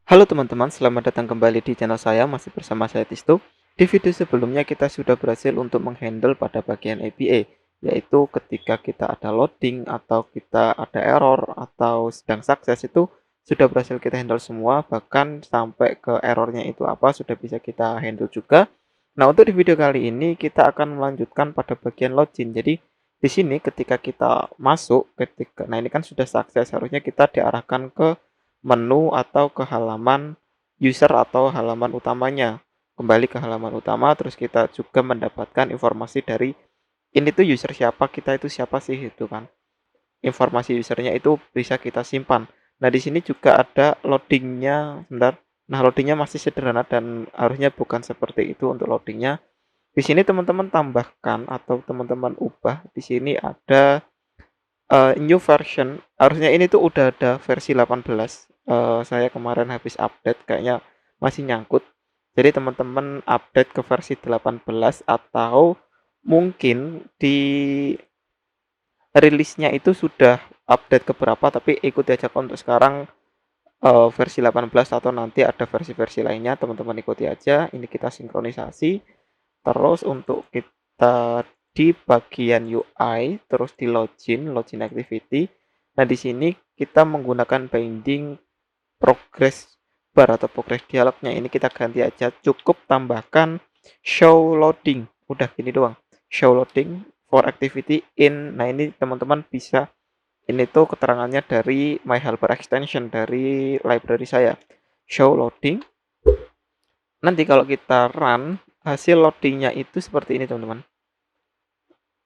Halo teman-teman, selamat datang kembali di channel saya, masih bersama saya Tisto. Di video sebelumnya kita sudah berhasil untuk menghandle pada bagian APA, yaitu ketika kita ada loading atau kita ada error atau sedang sukses itu sudah berhasil kita handle semua, bahkan sampai ke errornya itu apa sudah bisa kita handle juga. Nah, untuk di video kali ini kita akan melanjutkan pada bagian login. Jadi di sini ketika kita masuk, nah ini kan sudah sukses, harusnya kita diarahkan ke menu atau ke halaman user atau halaman utamanya. Kembali ke halaman utama, terus kita juga mendapatkan informasi dari ini tuh user siapa, kita itu siapa sih itu kan. Informasi usernya itu bisa kita simpan. Nah, di sini juga ada loadingnya, sebentar. Nah, loadingnya masih sederhana dan harusnya bukan seperti itu untuk loadingnya. Di sini teman-teman tambahkan atau teman-teman ubah. Di sini ada new version, harusnya ini tuh udah ada versi 18. Saya kemarin habis update, kayaknya masih nyangkut. Jadi teman-teman update ke versi 18 atau mungkin di rilisnya itu sudah update ke berapa, tapi ikuti aja untuk sekarang versi 18 atau nanti ada versi-versi lainnya, teman-teman ikuti aja. Ini kita sinkronisasi. Terus untuk kita di bagian UI, terus di login activity. Nah, di sini kita menggunakan binding progress bar atau progress dialognya. Ini kita ganti aja, cukup tambahkan show loading. Udah gini doang. Show loading for activity in. Nah, ini teman-teman bisa, ini tuh keterangannya dari My Helper extension dari library saya. Show loading. Nanti kalau kita run, hasil loadingnya itu seperti ini, teman-teman.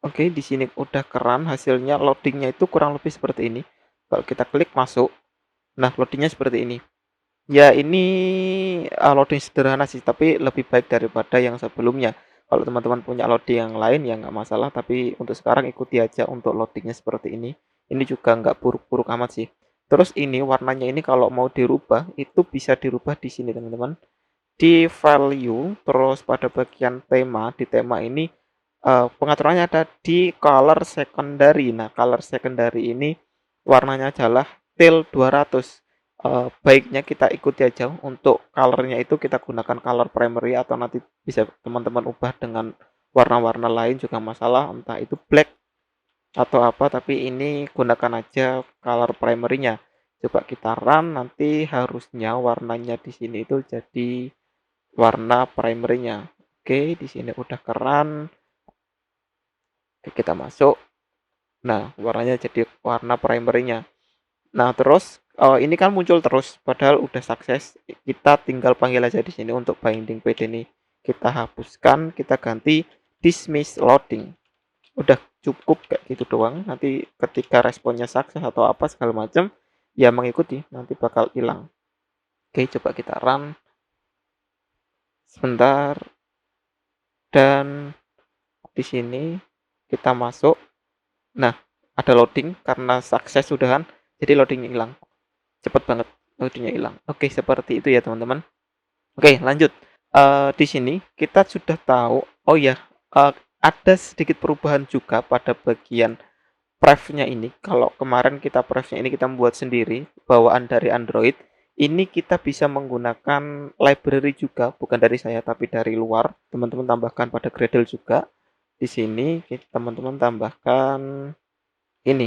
Oke, di sini udah keran, hasilnya loadingnya itu kurang lebih seperti ini. Kalau kita klik masuk, nah loadingnya seperti ini. Ya ini loading sederhana sih, tapi lebih baik daripada yang sebelumnya. Kalau teman-teman punya loading yang lain ya nggak masalah, tapi untuk sekarang ikuti aja untuk loadingnya seperti ini. Ini juga nggak buruk-buruk amat sih. Terus ini warnanya ini kalau mau dirubah, itu bisa dirubah di sini teman-teman. Di value, terus pada bagian tema, di tema ini pengaturannya ada di color secondary. Nah, color secondary ini warnanya adalah teal 200. Baiknya kita ikuti aja untuk colornya itu kita gunakan color primary atau nanti bisa teman-teman ubah dengan warna-warna lain juga masalah, entah itu black atau apa, tapi ini gunakan aja color primary-nya. Coba kita run, nanti harusnya warnanya di sini itu jadi warna primary-nya. Oke, di sini udah keran. Oke, kita masuk. Nah, warnanya jadi warna primary-nya. Nah, terus ini kan muncul terus padahal udah sukses. Kita tinggal panggil aja di sini untuk binding PD ini. Kita hapuskan, kita ganti dismiss loading. Udah cukup kayak gitu doang. Nanti ketika responnya sukses atau apa segala macam, ya mengikuti, nanti bakal hilang. Oke, coba kita run sebentar. Dan di sini kita masuk. Nah, ada loading karena sukses sudahan, jadi loadingnya hilang. Cepet banget loadingnya hilang. Oke, seperti itu ya teman-teman. Oke, lanjut. Di sini kita sudah tahu. Oh ya, ada sedikit perubahan juga pada bagian pref-nya ini. Kalau kemarin kita pref-nya ini kita membuat sendiri, bawaan dari Android. Ini kita bisa menggunakan library juga, bukan dari saya tapi dari luar. Teman-teman tambahkan pada Gradle juga. Di sini teman-teman tambahkan ini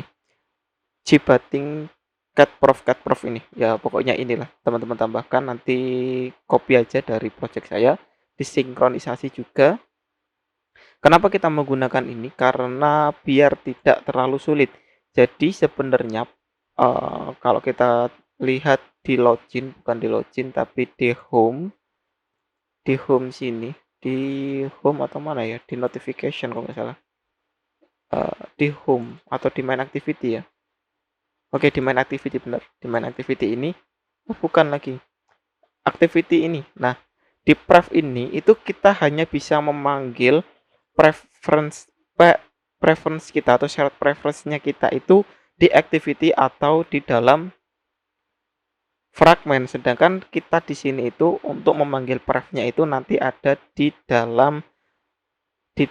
Cibating catprof ini. Ya pokoknya inilah teman-teman tambahkan, nanti copy aja dari project saya, disinkronisasi juga. Kenapa kita menggunakan ini? Karena biar tidak terlalu sulit. Jadi sebenarnya kalau kita lihat di login, bukan di login tapi di home sini, di home atau mana ya? Di notification kalau nggak salah. Di home atau di main activity ya. Oke, di main activity benar. Di main activity ini, oh bukan lagi. Activity ini. Nah, di pref ini itu kita hanya bisa memanggil preference preference kita atau syarat preference-nya kita itu di activity atau di dalam fragment. Sedangkan kita di sini itu untuk memanggil pref-nya itu nanti ada di dalam di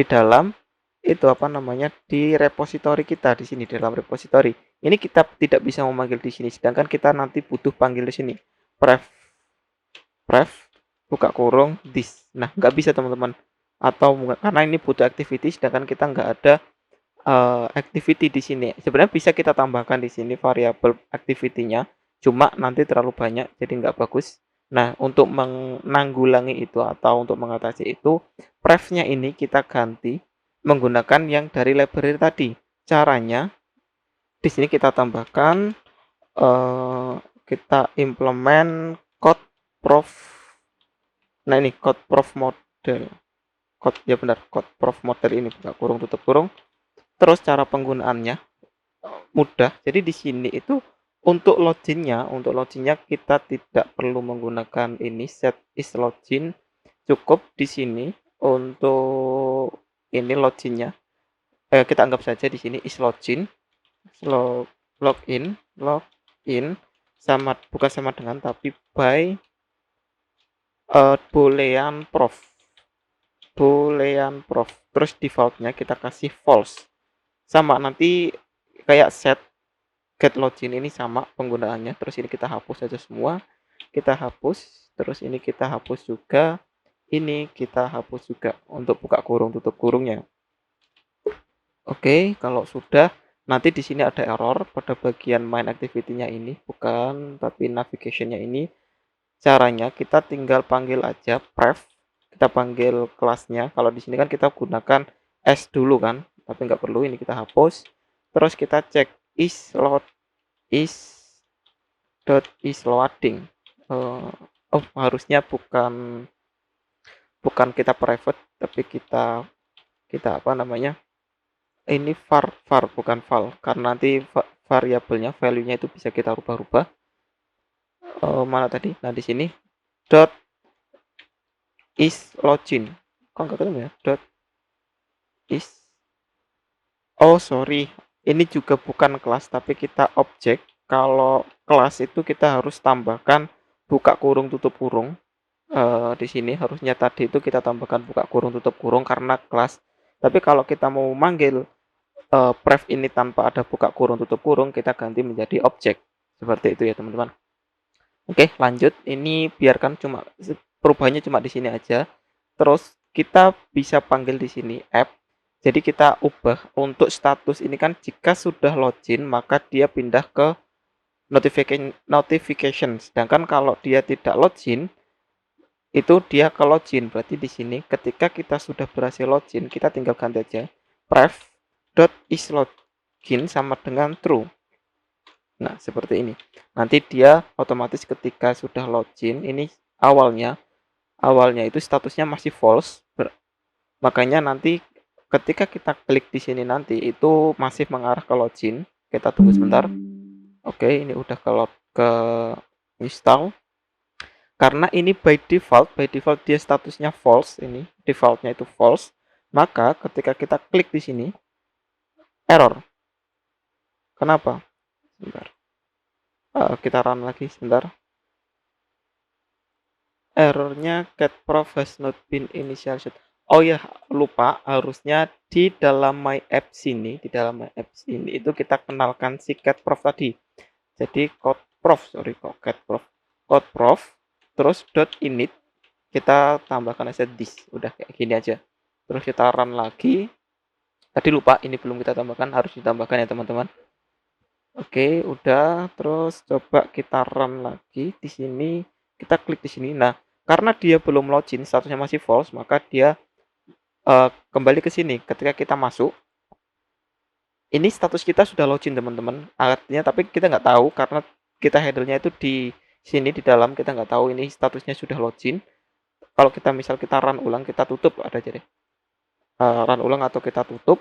dalam itu apa namanya, di repositori kita di sini, dalam repositori. Ini kita tidak bisa memanggil di sini, sedangkan kita nanti butuh panggil di sini. Pref buka kurung this. Nah, nggak bisa teman-teman. Atau karena ini butuh activity, sedangkan kita nggak ada activity di sini. Sebenarnya bisa kita tambahkan di sini variabel activity-nya, cuma nanti terlalu banyak, jadi nggak bagus. Nah, untuk menanggulangi itu atau untuk mengatasi itu, pref-nya ini kita ganti menggunakan yang dari library tadi. Caranya, di sini kita tambahkan, eh, kita implement code prof. Nah, ini code prof model. Code, ya benar, code prof model ini buka kurung tutup kurung. Terus cara penggunaannya mudah. Jadi di sini itu untuk loginnya kita tidak perlu menggunakan ini set is login. Cukup di sini untuk ini loginnya. Kita anggap saja di sini is login, login sama bukan sama dengan tapi by boolean prof. Terus defaultnya kita kasih false. Sama nanti kayak set get login ini sama penggunaannya. Terus ini kita hapus saja semua. Kita hapus. Terus ini kita hapus juga. Ini kita hapus juga untuk buka kurung tutup kurungnya. Oke, kalau sudah nanti di sini ada error pada bagian main activity-nya ini, bukan tapi navigation-nya ini. Caranya kita tinggal panggil aja pref, kita panggil kelasnya. Kalau di sini kan kita gunakan s dulu kan, tapi nggak perlu, ini kita hapus. Terus kita cek is loading. Harusnya bukan kita private, tapi kita apa namanya, ini var bukan val, karena nanti variabelnya value-nya itu bisa kita rubah-rubah. Mana tadi? Nah, di sini dot is login. Kok nggak ketemu ya? Dot is. Sorry. Ini juga bukan kelas, tapi kita objek. Kalau kelas itu kita harus tambahkan buka kurung tutup kurung. Di sini harusnya tadi itu kita tambahkan buka kurung tutup kurung karena kelas. Tapi kalau kita mau manggil pref ini tanpa ada buka kurung tutup kurung, kita ganti menjadi objek. Seperti itu ya teman-teman. Oke, lanjut. Ini biarkan cuma perubahannya cuma di sini aja. Terus kita bisa panggil di sini app. Jadi kita ubah untuk status ini kan jika sudah login maka dia pindah ke notification. Sedangkan kalau dia tidak login itu dia ke login. Berarti di sini ketika kita sudah berhasil login, kita tinggal ganti aja pref.isLogin sama dengan true. Nah, seperti ini. Nanti dia otomatis ketika sudah login, ini awalnya itu statusnya masih false. Makanya nanti ketika kita klik di sini nanti itu masih mengarah ke login. Kita tunggu sebentar. Oke, ini udah ke install. Karena ini by default dia statusnya false, ini defaultnya itu false. Maka ketika kita klik di sini error. Kenapa? Sebentar. Kita run lagi sebentar. Errornya getProf has not been initialized. Oh ya, lupa, harusnya di dalam my apps ini, itu kita kenalkan si getProf tadi. Jadi getProf, terus .init kita tambahkan aja this, udah kayak gini aja. Terus kita run lagi. Tadi lupa, ini belum kita tambahkan, harus ditambahkan ya teman-teman. Oke, udah. Terus coba kita run lagi di sini. Kita klik di sini. Nah, karena dia belum login, statusnya masih false, maka dia kembali ke sini. Ketika kita masuk, ini status kita sudah login teman-teman. Artinya, tapi kita nggak tahu karena kita handle-nya itu di sini di dalam, kita nggak tahu ini statusnya sudah login. Kalau kita run ulang, kita tutup ada aja deh. Run ulang atau kita tutup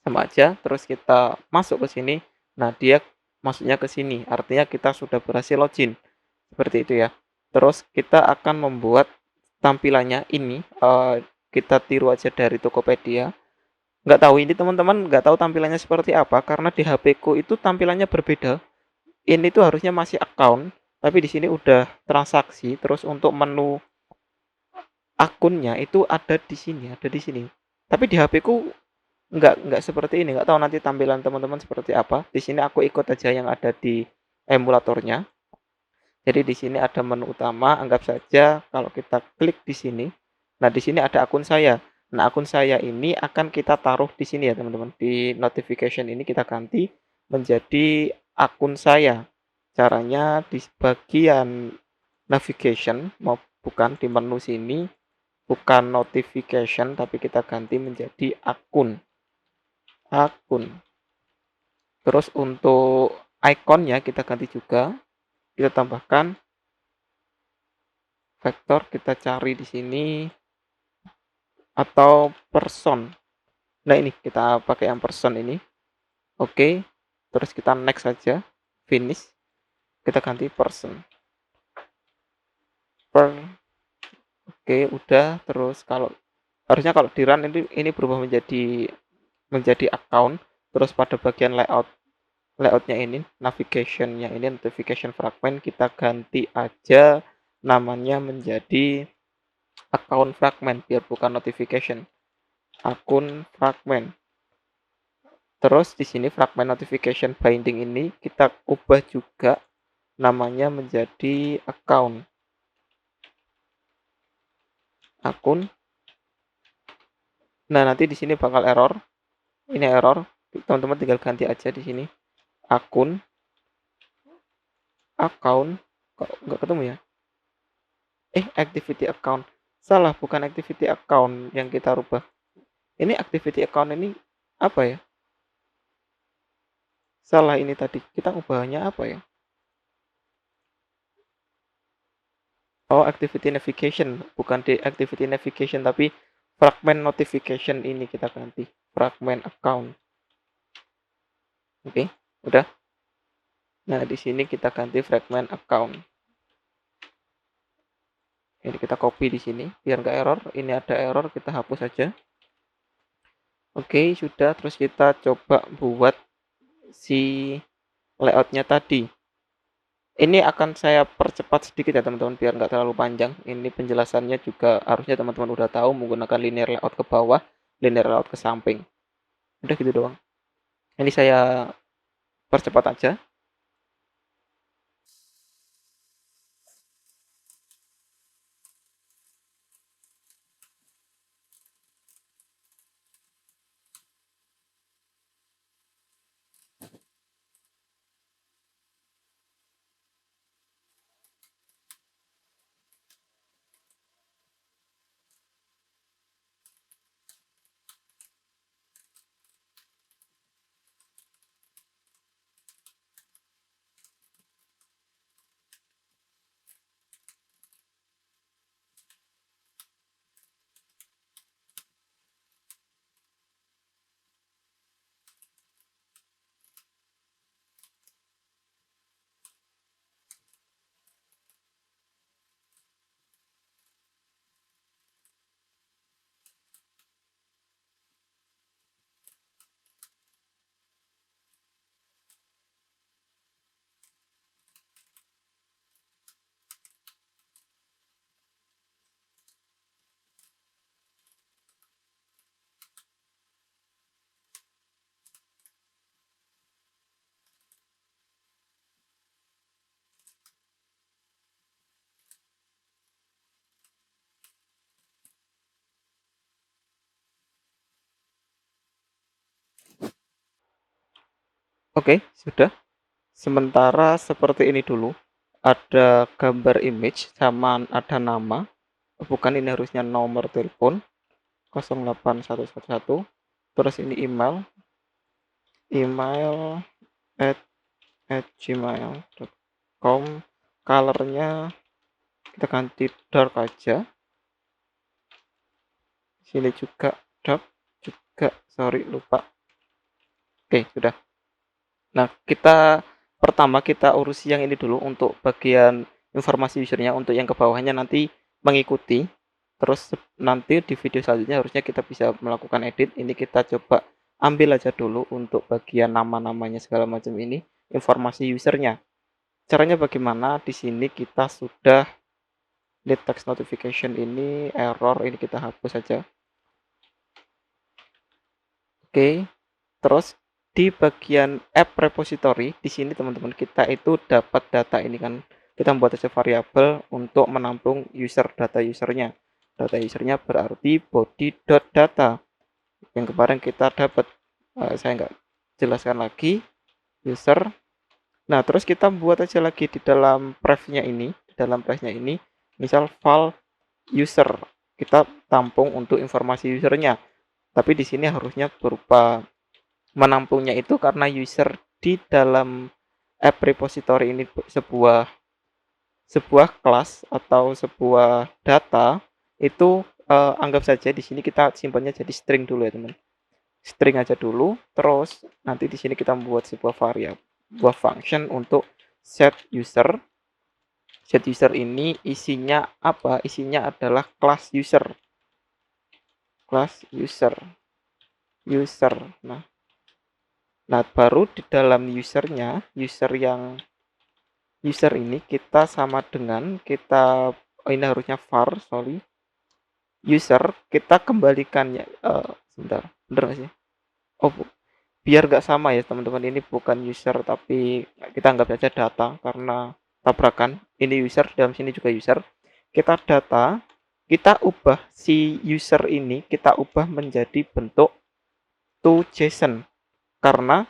sama aja. Terus kita masuk ke sini. Nah, dia masuknya ke sini. Artinya kita sudah berhasil login. Seperti itu ya. Terus kita akan membuat tampilannya ini. Kita tiru aja dari Tokopedia. Nggak tahu ini teman-teman nggak tahu tampilannya seperti apa. Karena di HP ku itu tampilannya berbeda. Ini tuh harusnya masih account. Tapi di sini udah transaksi. Terus untuk menu akunnya itu ada di sini. Tapi di HP ku Nggak seperti ini, nggak tahu nanti tampilan teman-teman seperti apa. Di sini aku ikut aja yang ada di emulatornya. Jadi di sini ada menu utama, anggap saja kalau kita klik di sini, nah di sini ada akun saya. Nah, akun saya ini akan kita taruh di sini ya teman-teman. Di notification ini kita ganti menjadi akun saya. Caranya di bagian navigation, mau bukan di menu sini, bukan notification, tapi kita ganti menjadi akun. Akun. Terus untuk ikonnya kita ganti juga, kita tambahkan vektor, kita cari di sini atau person. Nah, ini kita pakai yang person ini. Oke. Terus kita next saja, finish. Kita ganti person. Oke, udah. Terus kalau harusnya kalau di run ini berubah menjadi account. Terus pada bagian layoutnya ini, navigationnya ini, notification fragment, kita ganti aja namanya menjadi account fragment biar bukan notification. Akun fragment. Terus di sini fragment notification binding ini kita ubah juga namanya menjadi account. Akun. Nah, nanti di sini bakal error. Ini error. Teman-teman tinggal ganti aja di sini. Akun. Account. Kok nggak ketemu ya? Activity account. Salah, bukan activity account yang kita rubah. Ini activity account ini apa ya? Salah ini tadi. Kita ubahnya apa ya? Oh, activity navigation. Bukan di activity navigation, tapi fragment notification ini kita ganti. Fragment account. Oke, udah. Nah, di sini kita ganti fragment account. Ini kita copy di sini biar nggak error. Ini ada error, kita hapus saja. Oke, sudah. Terus kita coba buat si layoutnya tadi. Ini akan saya percepat sedikit ya teman-teman biar nggak terlalu panjang. Ini penjelasannya juga harusnya teman-teman udah tahu menggunakan linear layout ke bawah, linear layout ke samping. Udah gitu doang. Ini saya percepat aja. Oke, sudah. Sementara seperti ini dulu. Ada gambar image sama ada nama. Bukan, ini harusnya nomor telepon 08111. Terus ini email at gmail.com. Colornya kita ganti dark aja. Sini juga dark juga, sorry lupa. Oke, sudah. Nah, pertama kita urus yang ini dulu untuk bagian informasi usernya. Untuk yang ke bawahnya nanti mengikuti. Terus nanti di video selanjutnya harusnya kita bisa melakukan edit. Ini kita coba ambil aja dulu untuk bagian nama-namanya segala macam ini, informasi usernya. Caranya bagaimana? Di sini kita sudah need text notification ini error, ini kita hapus saja. Oke, terus di bagian app repository di sini teman-teman kita itu dapat data ini kan. Kita membuat aja variabel untuk menampung data usernya. Data usernya berarti body.data. Yang kemarin kita dapat, saya nggak jelaskan lagi, user. Nah, terus kita buat aja lagi di dalam pref-nya ini, misal file user. Kita tampung untuk informasi usernya. Tapi di sini harusnya berupa menampungnya itu karena user di dalam app repository ini sebuah sebuah kelas atau sebuah data itu anggap saja di sini kita simpannya jadi string dulu ya teman. String aja dulu, terus nanti di sini kita membuat sebuah variabel, sebuah function untuk set user. Set user ini isinya apa? Isinya adalah class user. Class user. User. Nah, baru di dalam usernya, user ini kita sama dengan ini harusnya var, user kita kembalikannya. Sebentar, bener nggak sih? Oh, biar nggak sama ya teman-teman, ini bukan user tapi kita anggap saja data karena tabrakan. Ini user, dalam sini juga user. Kita ubah si user ini, kita ubah menjadi bentuk to JSON karena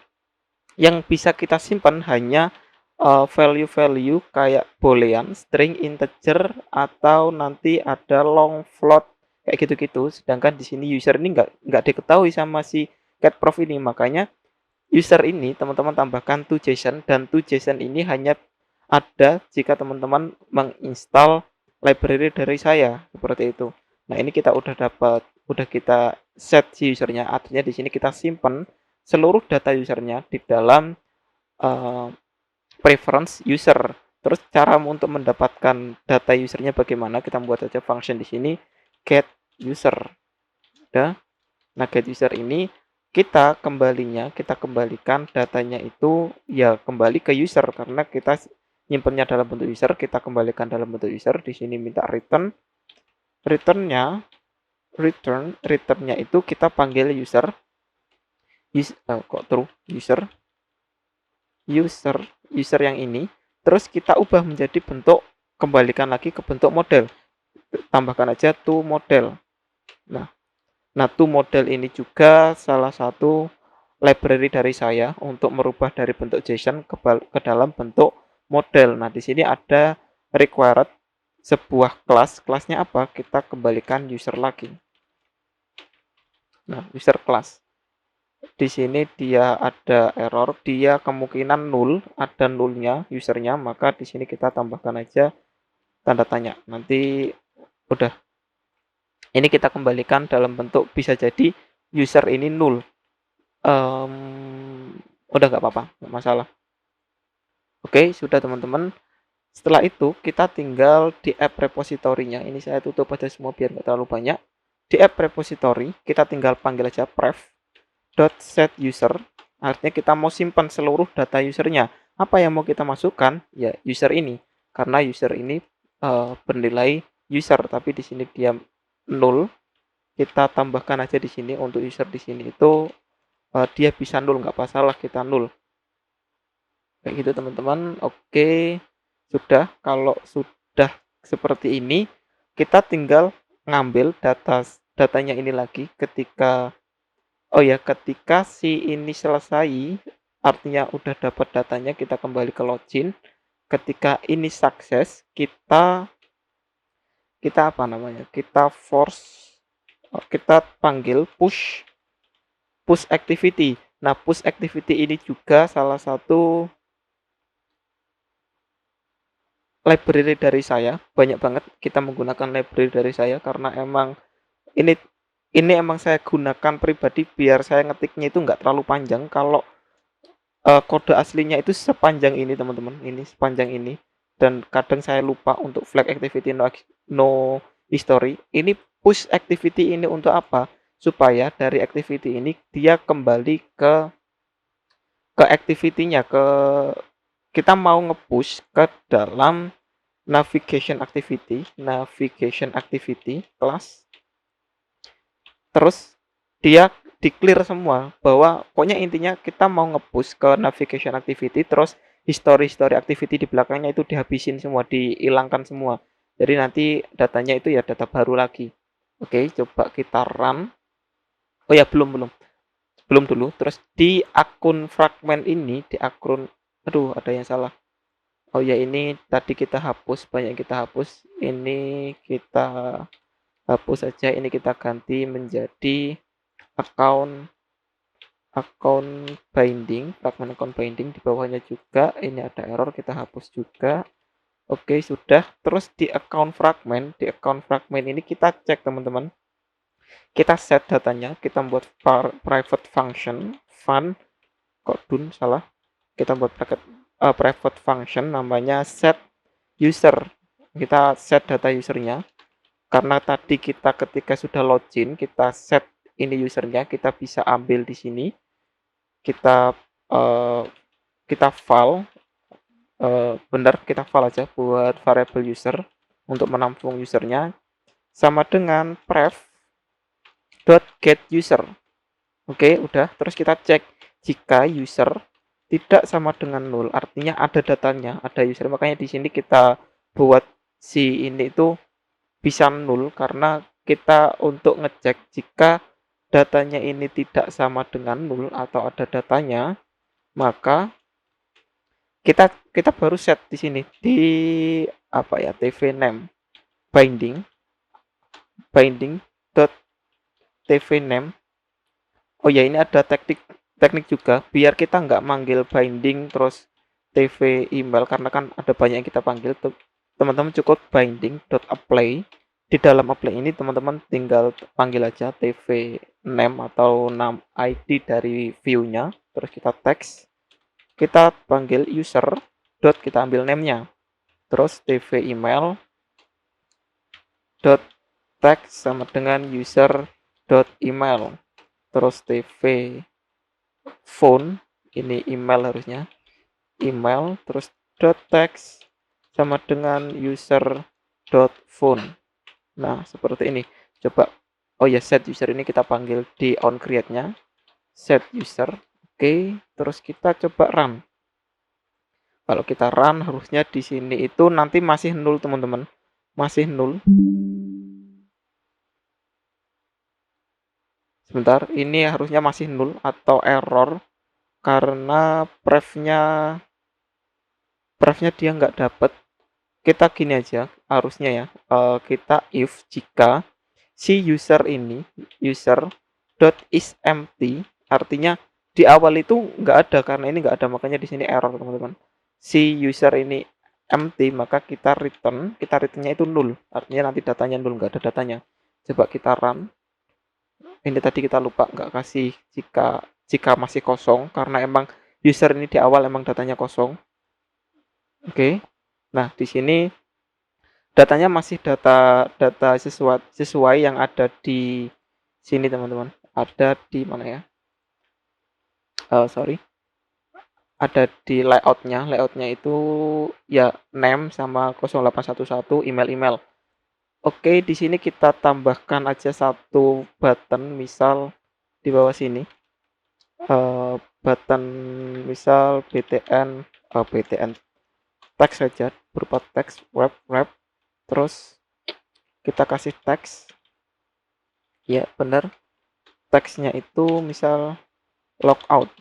yang bisa kita simpan hanya value-value kayak boolean, string, integer, atau nanti ada long float kayak gitu-gitu. Sedangkan di sini user ini nggak diketahui sama si getProf ini, makanya user ini teman-teman tambahkan to JSON, dan to JSON ini hanya ada jika teman-teman menginstal library dari saya seperti itu. Nah, ini kita udah kita set si usernya, artinya di sini kita simpan seluruh data usernya di dalam preference user. Terus cara untuk mendapatkan data usernya bagaimana? Kita buat saja function di sini get user. Udah. Nah, get user ini kita kembalikan datanya itu ya kembali ke user karena kita nyimpennya dalam bentuk user, kita kembalikan dalam bentuk user. Di sini minta returnnya itu kita panggil user. User yang ini, terus kita ubah menjadi bentuk, kembalikan lagi ke bentuk model, tambahkan aja to model. Nah, to model ini juga salah satu library dari saya untuk merubah dari bentuk JSON ke dalam bentuk model. Nah, di sini ada required sebuah kelasnya apa? Kita kembalikan user lagi. Nah, user class. Di sini dia ada error, dia kemungkinan null, ada nullnya usernya, maka di sini kita tambahkan aja tanda tanya. Nanti udah. Ini kita kembalikan dalam bentuk bisa jadi user ini null. Udah nggak apa-apa, nggak masalah. Oke, sudah teman-teman. Setelah itu kita tinggal di app repository-nya. Ini saya tutup aja semua biar nggak terlalu banyak. Di app repository kita tinggal panggil aja pref.setUser. Artinya kita mau simpan seluruh data usernya. Apa yang mau kita masukkan? Ya user ini. Karena user ini bernilai user, tapi di sini dia null. Kita tambahkan aja di sini untuk user di sini itu dia bisa null, nggak masalah kita null. Kayak gitu teman-teman. Oke, sudah. Kalau sudah seperti ini, kita tinggal ngambil datanya ini lagi ketika si ini selesai, artinya udah dapat datanya, kita kembali ke login. Ketika ini sukses, kita panggil push activity. Nah, push activity ini juga salah satu library dari saya. Banyak banget kita menggunakan library dari saya karena emang ini emang saya gunakan pribadi biar saya ngetiknya itu nggak terlalu panjang. Kalau kode aslinya itu sepanjang ini teman-teman, ini sepanjang ini, dan kadang saya lupa untuk flag activity no history. Ini push activity ini untuk apa? Supaya dari activity ini dia kembali ke activity-nya, kita mau nge-push ke dalam navigation activity class. Terus dia di-clear semua, bahwa pokoknya intinya kita mau nge-push ke navigation activity, terus history activity di belakangnya itu dihabisin semua, dihilangkan semua. Jadi nanti datanya itu ya data baru lagi. Oke, coba kita run. Oh ya, belum dulu. Terus di akun fragment ini, di akun, aduh ada yang salah. Oh ya, ini tadi kita hapus, banyak kita hapus. Ini kita hapus saja, ini kita ganti menjadi account account binding, fragment account binding. Di bawahnya juga ini ada error, kita hapus juga. Oke, sudah. Terus di account fragment ini kita cek teman-teman. Kita set datanya, kita buat private function fun, kok dun salah. Kita buat private function namanya set user. Kita set data usernya. Karena tadi kita ketika sudah login, kita set ini usernya, kita bisa ambil di sini. Kita uh, kita file benar, kita file aja buat variable user untuk menampung usernya, sama dengan pref.getUser. Oke, udah. Terus kita cek jika user tidak sama dengan 0, artinya ada datanya, ada user. Makanya di sini kita buat si ini itu bisa 0 karena kita untuk ngecek jika datanya ini tidak sama dengan 0 atau ada datanya, maka kita baru set di sini di apa ya, tv name binding name. Oh ya, ini ada teknik juga biar kita nggak manggil binding terus tv email, karena kan ada banyak yang kita panggil. Teman-teman cukup binding.apply. Di dalam apply ini teman-teman tinggal panggil aja tv name atau name ID dari view-nya, terus kita text, kita panggil user dot, kita ambil name-nya, terus tv email dot text sama dengan user dot email, terus tv phone, ini email harusnya, email, terus dot text sama dengan user dot phone. Nah, seperti ini. Coba, oh ya, set user ini kita panggil di on create-nya, set user. Oke, terus kita coba run. Kalau kita run, harusnya di sini itu nanti masih 0 teman-teman, masih 0. Sebentar, ini harusnya masih 0 atau error karena prefnya dia nggak dapat. Kita gini aja, harusnya ya, kita if jika si user ini is empty, artinya di awal itu nggak ada, karena ini nggak ada, makanya di sini error teman-teman. Si user ini empty, maka kita returnnya itu 0, artinya nanti datanya 0, nggak ada datanya. Coba kita run. Ini tadi kita lupa nggak kasih jika masih kosong, karena emang user ini di awal emang datanya kosong. Oke. Nah, di sini datanya masih data sesuai yang ada di sini teman-teman. Ada di mana ya? Sorry. Ada di layoutnya. Layoutnya itu ya name sama 0811 email. Oke, di sini kita tambahkan aja satu button, misal di bawah sini. Button misal btn teks saja, berupa teks web, terus kita kasih teks, ya benar, teksnya itu misal logout.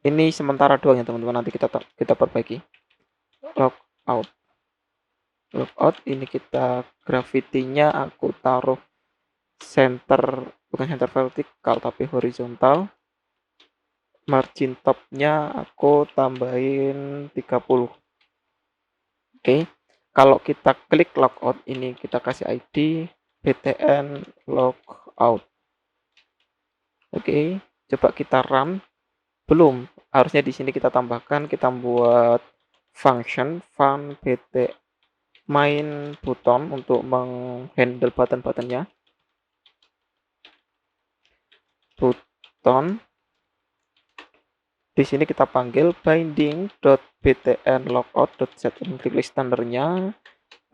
Ini sementara doang ya teman-teman, nanti kita perbaiki. Logout ini kita gravity-nya aku taruh bukan center vertikal tapi horizontal. Margin top-nya aku tambahin 30. Oke. Kalau kita klik logout, ini kita kasih ID btn logout. Oke, coba kita run. Belum, harusnya di sini kita tambahkan, kita buat function fun bt main button untuk menghandle button-buttonnya. Button. Di sini kita panggil binding.btn_logout.set klik standarnya.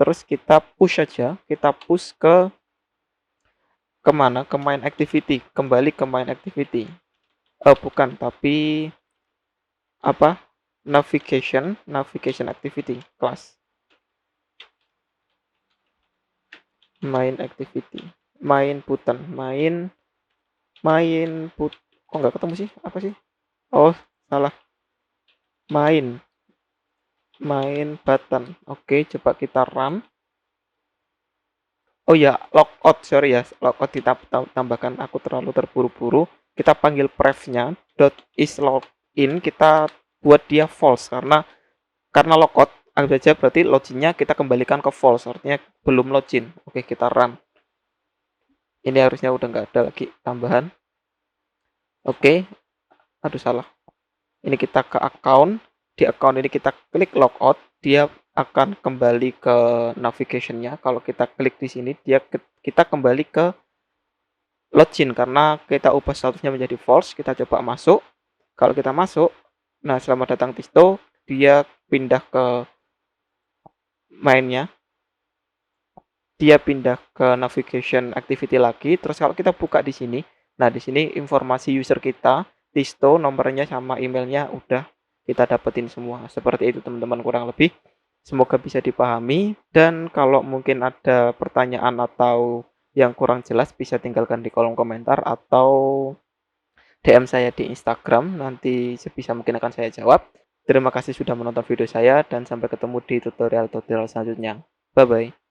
Terus kita push aja, kita push ke Kemana? Ke main activity, kembali ke main activity. Bukan, tapi apa? Navigation activity class. Main activity. Main put kok nggak ketemu sih? Apa sih? Oh, salah. Main button. Oke, coba kita run. Oh ya, logout, sorry ya, logout kita tambahkan, aku terlalu terburu-buru. Kita panggil prefnya dot is login, kita buat dia false karena logout anggap saja berarti loginnya kita kembalikan ke false, artinya belum login. Oke, kita run. Ini harusnya udah nggak ada lagi tambahan. Oke, aduh salah. Ini kita ke account, di account ini kita klik logout, dia akan kembali ke navigation-nya. Kalau kita klik di sini, kita kembali ke login karena kita ubah statusnya menjadi false. Kita coba masuk. Kalau kita masuk, nah selamat datang Tisto, dia pindah ke mainnya. Dia pindah ke navigation activity lagi. Terus kalau kita buka di sini, nah di sini informasi user kita, Tisto, nomornya sama emailnya udah kita dapetin semua. Seperti itu teman-teman kurang lebih. Semoga bisa dipahami, dan kalau mungkin ada pertanyaan atau yang kurang jelas bisa tinggalkan di kolom komentar atau DM saya di Instagram, nanti sebisa mungkin akan saya jawab. Terima kasih sudah menonton video saya dan sampai ketemu di tutorial-tutorial selanjutnya. Bye bye.